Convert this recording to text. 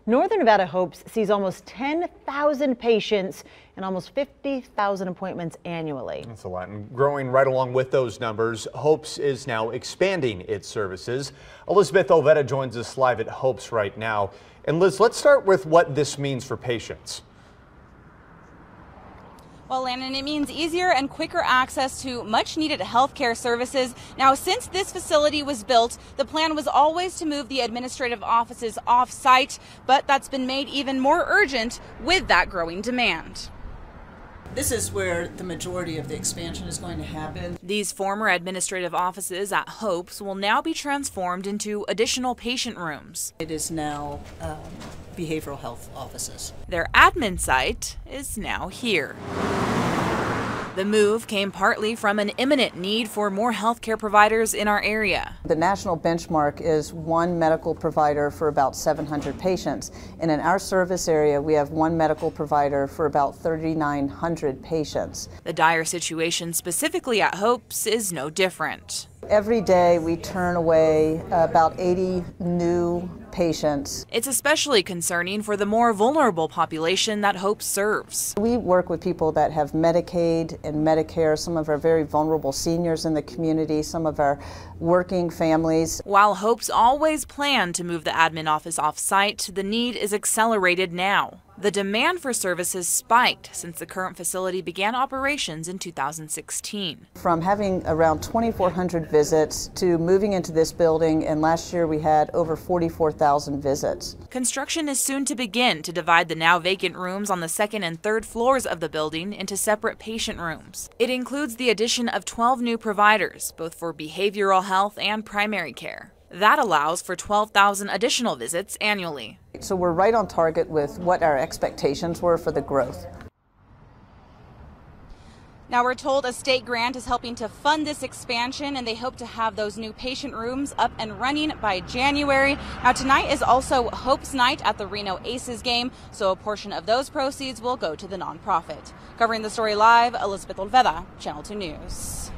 Northern Nevada Hopes sees almost 10,000 patients and almost 50,000 appointments annually. That's a lot. And growing right along with those numbers, Hopes is now expanding its services. Elizabeth Olvera joins us live at Hopes right now. And Liz, let's start with what this means for patients. Well, Landon, it means easier and quicker access to much needed healthcare services. Now, since this facility was built, the plan was always to move the administrative offices off-site, but that's been made even more urgent with that growing demand. This is where the majority of the expansion is going to happen. These former administrative offices at Hopes will now be transformed into additional patient rooms. It is now behavioral health offices. Their admin site is now here. The move came partly from an imminent need for more healthcare providers in our area. The national benchmark is one medical provider for about 700 patients. And in our service area, we have one medical provider for about 3,900 patients. The dire situation specifically at Hopes is no different. Every day we turn away about 80 new patients. It's especially concerning for the more vulnerable population that Hopes serves. We work with people that have Medicaid and Medicare, some of our very vulnerable seniors in the community, some of our working families. While Hopes always planned to move the admin office off-site, the need is accelerated now. The demand for services spiked since the current facility began operations in 2016. From having around 2,400 visits to moving into this building, and last year we had over 44,000 visits. Construction is soon to begin to divide the now vacant rooms on the second and third floors of the building into separate patient rooms. It includes the addition of 12 new providers, both for behavioral health and primary care. That allows for 12,000 additional visits annually. So we're right on target with what our expectations were for the growth. Now we're told a state grant is helping to fund this expansion, and they hope to have those new patient rooms up and running by January. Now tonight is also Hopes Night at the Reno Aces game, so a portion of those proceeds will go to the nonprofit. Covering the story live, Elizabeth Olvera, Channel 2 News.